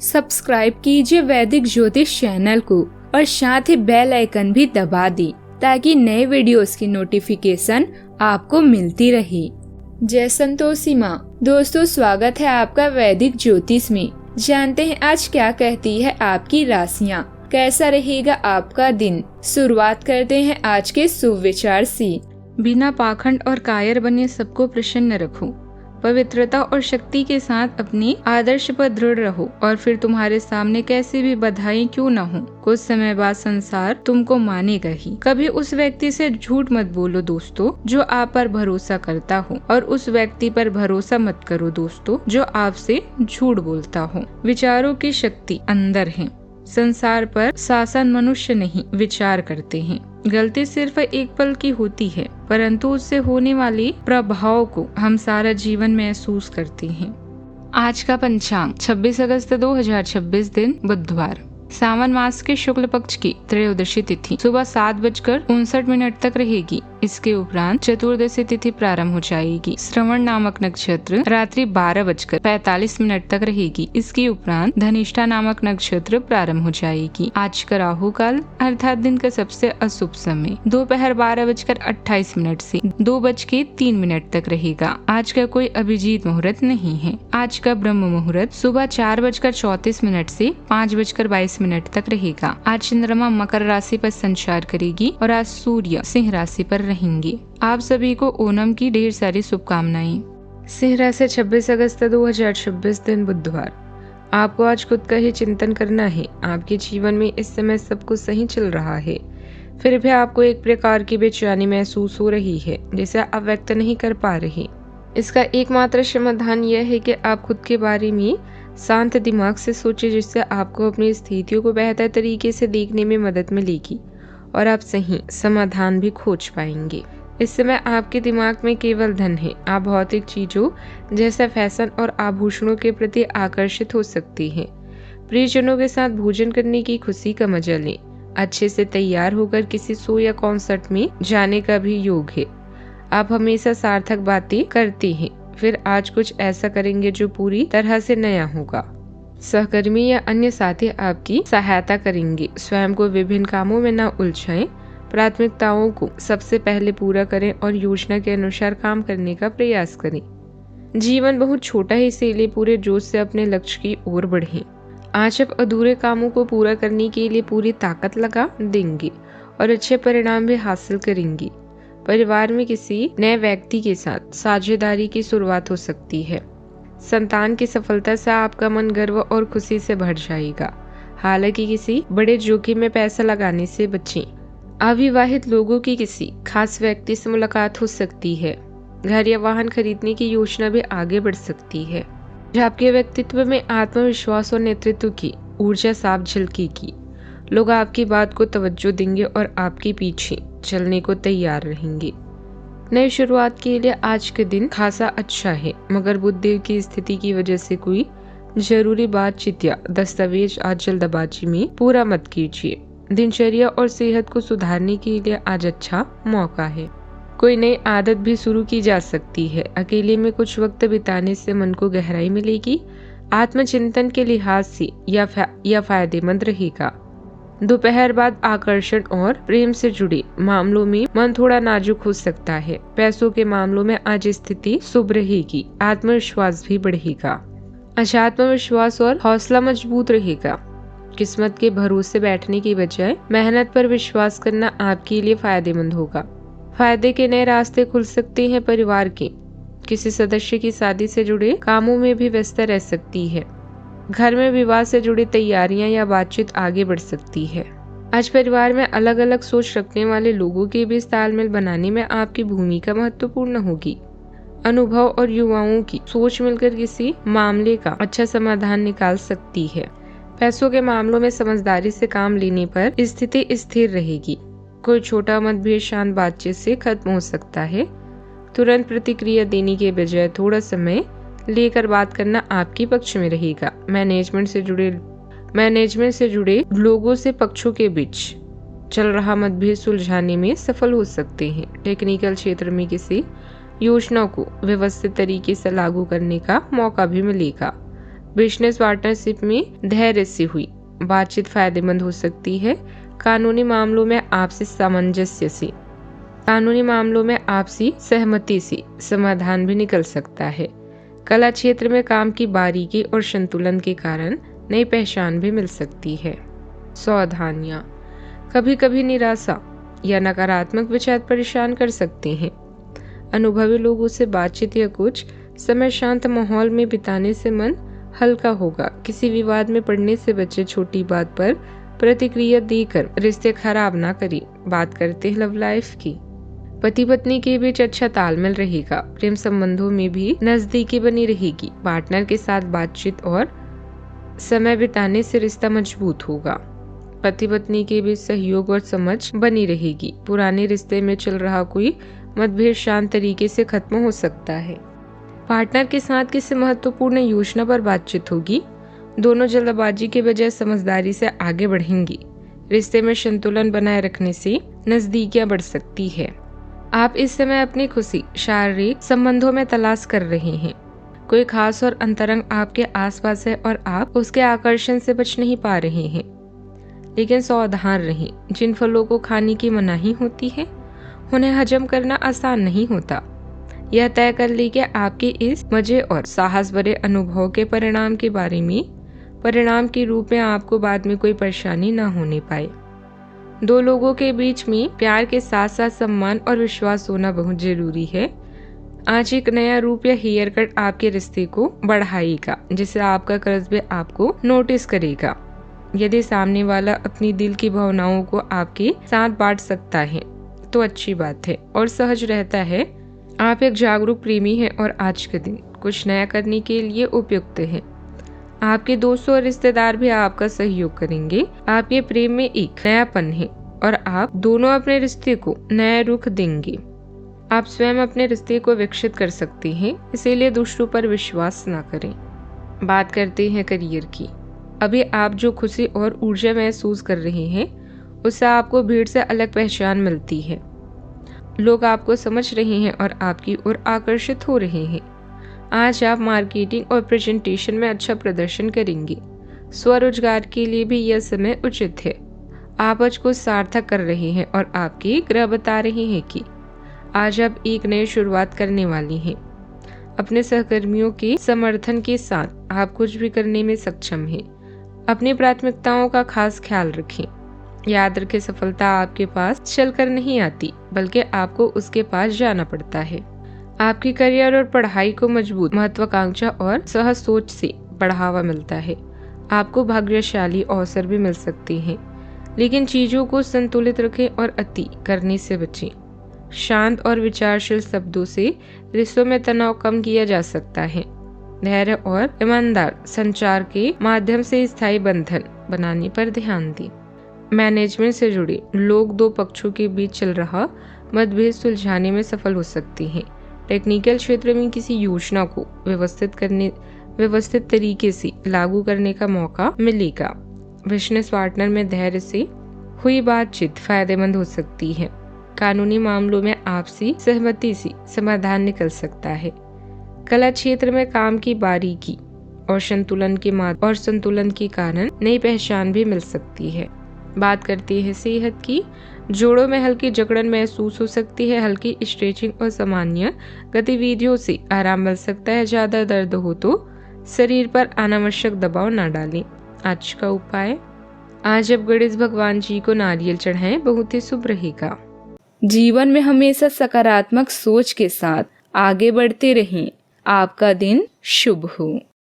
Subscribe कीजिए वैदिक ज्योतिष चैनल को और साथ ही बेल आइकन भी दबा दी ताकि नए वीडियोस की नोटिफिकेशन आपको मिलती रहे। जय संतोषी माँ। दोस्तों, स्वागत है आपका वैदिक ज्योतिष में। जानते हैं आज क्या कहती है आपकी राशियाँ, कैसा रहेगा आपका दिन। शुरुआत करते हैं आज के शुभ विचार से। बिना पाखंड और कायर बने सबको प्रसन्न रखो। पवित्रता और शक्ति के साथ अपने आदर्श पर दृढ़ रहो और फिर तुम्हारे सामने कैसी भी बाधाएं क्यों न हो, कुछ समय बाद संसार तुमको मानेगा ही। कभी उस व्यक्ति से झूठ मत बोलो दोस्तों जो आप पर भरोसा करता हो, और उस व्यक्ति पर भरोसा मत करो दोस्तों जो आपसे झूठ बोलता हो। विचारों की शक्ति अंदर है। संसार पर शासन मनुष्य नहीं विचार करते हैं। गलती सिर्फ एक पल की होती है, परंतु उससे होने वाले प्रभाव को हम सारा जीवन महसूस करते हैं। आज का पंचांग 26 अगस्त 2026 दिन बुधवार। सावन मास के शुक्ल पक्ष की त्रयोदशी तिथि सुबह 7:59 तक रहेगी। इसके उपरांत चतुर्दशी तिथि प्रारंभ हो जाएगी। श्रवण नामक नक्षत्र रात्रि 12:45 तक रहेगी। इसके उपरांत धनिष्ठा नामक नक्षत्र प्रारंभ हो जाएगी। आज का राहु काल अर्थात दिन का सबसे अशुभ समय दोपहर 12:28 से 2:03 तक रहेगा। आज का कोई अभिजीत मुहूर्त नहीं है। आज का ब्रह्म मुहूर्त सुबह 4:34 से 5:22 तक रहेगा। आज चंद्रमा मकर राशि पर संचार करेगी और आज सूर्य सिंह राशि पर रहेंगे। आप सभी को ओणम की ढेर सारी शुभकामनाएं। सिंह राशि 26 अगस्त 2026 दिन बुधवार। आपको आज खुद का ही चिंतन करना है। आपके जीवन में इस समय सब कुछ सही चल रहा है, फिर भी आपको एक प्रकार की बेचैनी महसूस हो रही है जिसे आप व्यक्त नहीं कर पा रहे। इसका एकमात्र समाधान यह है कि आप खुद के बारे में शांत दिमाग से सोचें, जिससे आपको अपनी स्थितियों को बेहतर तरीके से देखने में मदद मिलेगी और आप सही समाधान भी खोज पाएंगे। इस समय आपके दिमाग में केवल धन है। आप भौतिक चीजों जैसे फैशन और आभूषणों के प्रति आकर्षित हो सकती हैं। प्रियजनों के साथ भोजन करने की खुशी का मजा लें। अच्छे से तैयार होकर किसी शो या कॉन्सर्ट में जाने का भी योग है। आप हमेशा सार्थक बातें करते हैं, फिर आज कुछ ऐसा करेंगे जो पूरी तरह से नया होगा। सहकर्मी या अन्य साथी आपकी सहायता करेंगे। स्वयं को विभिन्न कामों में न उलझाएं। प्राथमिकताओं को सबसे पहले पूरा करें और योजना के अनुसार काम करने का प्रयास करें। जीवन बहुत छोटा है, इसीलिए पूरे जोश से अपने लक्ष्य की ओर बढ़ें। आज आप अधूरे कामों को पूरा करने के लिए पूरी ताकत लगा देंगे और अच्छे परिणाम भी हासिल करेंगे। परिवार में किसी नए व्यक्ति के साथ साझेदारी की शुरुआत हो सकती है। संतान की सफलता से आपका मन गर्व और खुशी से भर जाएगा। हालांकि किसी बड़े जोखिम में पैसा लगाने से बचें। अविवाहित लोगों की किसी खास व्यक्ति से मुलाकात हो सकती है। घर या वाहन खरीदने की योजना भी आगे बढ़ सकती है। आपके व्यक्तित्व में आत्मविश्वास और नेतृत्व की ऊर्जा साफ झलकेगी। लोग आपकी बात को तवज्जो देंगे और आपके पीछे चलने को तैयार रहेंगे। नई शुरुआत के लिए आज के दिन खासा अच्छा है, मगर बुधदेव की स्थिति की वजह से कोई जरूरी बातचीत या दस्तावेज आज जल्दबाजी में पूरा मत कीजिए। दिनचर्या और सेहत को सुधारने के लिए आज अच्छा मौका है। कोई नई आदत भी शुरू की जा सकती है। अकेले में कुछ वक्त बिताने से मन को गहराई मिलेगी। आत्मचिंतन के लिहाज से यह फायदेमंद रहेगा। दोपहर बाद आकर्षण और प्रेम से जुड़े मामलों में मन थोड़ा नाजुक हो सकता है। पैसों के मामलों में आज स्थिति शुभ रहेगी। आत्मविश्वास भी बढ़ेगा। आज आत्मविश्वास और हौसला मजबूत रहेगा। किस्मत के भरोसे बैठने की बजाय मेहनत पर विश्वास करना आपके लिए फायदेमंद होगा। फायदे के नए रास्ते खुल सकते हैं। परिवार के किसी सदस्य की शादी से जुड़े कामों में भी व्यस्त रह सकती है। घर में विवाह से जुड़ी तैयारियां या बातचीत आगे बढ़ सकती है। आज परिवार में अलग अलग सोच रखने वाले लोगों के बीच तालमेल बनाने में आपकी भूमिका महत्वपूर्ण होगी। अनुभव और युवाओं की सोच मिलकर किसी मामले का अच्छा समाधान निकाल सकती है। पैसों के मामलों में समझदारी से काम लेने पर स्थिति स्थिर रहेगी। कोई छोटा मतभेद शांत बातचीत से खत्म हो सकता है। तुरंत प्रतिक्रिया देने के बजाय थोड़ा समय लेकर बात करना आपके पक्ष में रहेगा। मैनेजमेंट से जुड़े लोगों से पक्षों के बीच चल रहा मतभेद सुलझाने में सफल हो सकते हैं। टेक्निकल क्षेत्र में किसी योजना को व्यवस्थित तरीके से लागू करने का मौका भी मिलेगा। बिजनेस पार्टनरशिप में धैर्य से हुई बातचीत फायदेमंद हो सकती है। कानूनी मामलों में आपसी सामंजस्य से, कानूनी मामलों में आपसी सहमति से समाधान भी निकल सकता है। कला क्षेत्र में काम की बारीकी और संतुलन के कारण नई पहचान भी मिल सकती है। सावधानियां, कभी कभी निराशा या नकारात्मक विचार परेशान कर सकते हैं। अनुभवी लोगों से बातचीत या कुछ समय शांत माहौल में बिताने से मन हल्का होगा। किसी विवाद में पड़ने से बचे, छोटी बात पर प्रतिक्रिया देकर रिश्ते खराब ना करें। बात करते हैं लव लाइफ की। पति पत्नी के बीच अच्छा तालमेल रहेगा। प्रेम संबंधों में भी नजदीकी बनी रहेगी। पार्टनर के साथ बातचीत और समय बिताने से रिश्ता मजबूत होगा। पति पत्नी के बीच सहयोग और समझ बनी रहेगी। पुराने रिश्ते में चल रहा कोई मतभेद शांत तरीके से खत्म हो सकता है। पार्टनर के साथ किसी महत्वपूर्ण योजना पर बातचीत होगी। दोनों जल्दबाजी के बजाय समझदारी से आगे बढ़ेंगी। रिश्ते में संतुलन बनाए रखने से नजदीकियां बढ़ सकती है। आप इस समय अपनी खुशी शारीरिक संबंधों में तलाश कर रहे हैं। कोई खास और अंतरंग आपके आसपास है और आप उसके आकर्षण से बच नहीं पा रहे हैं। लेकिन सावधान रहें, जिन फलों को खाने की मनाही होती है उन्हें हजम करना आसान नहीं होता। यह तय कर ली कि आपके इस मजे और साहस भरे अनुभव के परिणाम के रूप में आपको बाद में कोई परेशानी न होने पाए। दो लोगों के बीच में प्यार के साथ साथ सम्मान और विश्वास होना बहुत जरूरी है। आज एक नया रूप या हेयर कट आपके रिश्ते को बढ़ाएगा, जिससे आपका कर्ज भी आपको नोटिस करेगा। यदि सामने वाला अपनी दिल की भावनाओं को आपके साथ बांट सकता है तो अच्छी बात है और सहज रहता है। आप एक जागरूक प्रेमी हैं और आज के दिन कुछ नया करने के लिए उपयुक्त है। आपके दोस्तों और रिश्तेदार भी आपका सहयोग करेंगे। आपके प्रेम में एक नयापन है और आप दोनों अपने रिश्ते को नया रुख देंगे। आप स्वयं अपने रिश्ते को विकसित कर सकते हैं, इसीलिए दूसरों पर विश्वास न करें। बात करते हैं करियर की। अभी आप जो खुशी और ऊर्जा महसूस कर रहे हैं उससे आपको भीड़ से अलग पहचान मिलती है। लोग आपको समझ रहे हैं और आपकी ओर आकर्षित हो रहे हैं। आज आप मार्केटिंग और प्रेजेंटेशन में अच्छा प्रदर्शन करेंगे। स्वरोजगार के लिए भी यह समय उचित है। आप आज को सार्थक कर रहे हैं और आपके ग्रह बता रहे हैं कि आज आप एक नई शुरुआत करने वाली हैं। अपने सहकर्मियों के समर्थन के साथ आप कुछ भी करने में सक्षम हैं। अपनी प्राथमिकताओं का खास ख्याल रखें। याद रखें, सफलता आपके पास चलकर नहीं आती, बल्कि आपको उसके पास जाना पड़ता है। आपकी करियर और पढ़ाई को मजबूत महत्वाकांक्षा और सहज सोच से बढ़ावा मिलता है। आपको भाग्यशाली अवसर भी मिल सकते हैं, लेकिन चीजों को संतुलित रखें और अति करने से बचें। शांत और विचारशील शब्दों से रिश्तों में तनाव कम किया जा सकता है। धैर्य और ईमानदार संचार के माध्यम से स्थायी बंधन बनाने पर ध्यान दें। मैनेजमेंट से जुड़े लोग दो पक्षों के बीच चल रहा मतभेद सुलझाने में सफल हो सकते हैं। टेक्निकल क्षेत्र में किसी योजना को व्यवस्थित तरीके से लागू करने का मौका मिलेगा। बिजनेस पार्टनर में धैर्य से हुई बातचीत फायदेमंद हो सकती है। कानूनी मामलों में आपसी सहमति से समाधान निकल सकता है। कला क्षेत्र में काम की बारीकी और संतुलन के कारण नई पहचान भी मिल सकती है। बात करती है सेहत की। जोड़ों में हल्की जकड़न महसूस हो सकती है। हल्की स्ट्रेचिंग और सामान्य गतिविधियों से आराम मिल सकता है। ज्यादा दर्द हो तो शरीर पर अनावश्यक दबाव न डालें। आज का उपाय, आज अब गणेश भगवान जी को नारियल चढ़ाएं, बहुत ही शुभ रहेगा। जीवन में हमेशा सकारात्मक सोच के साथ आगे बढ़ते रहें। आपका दिन शुभ हो।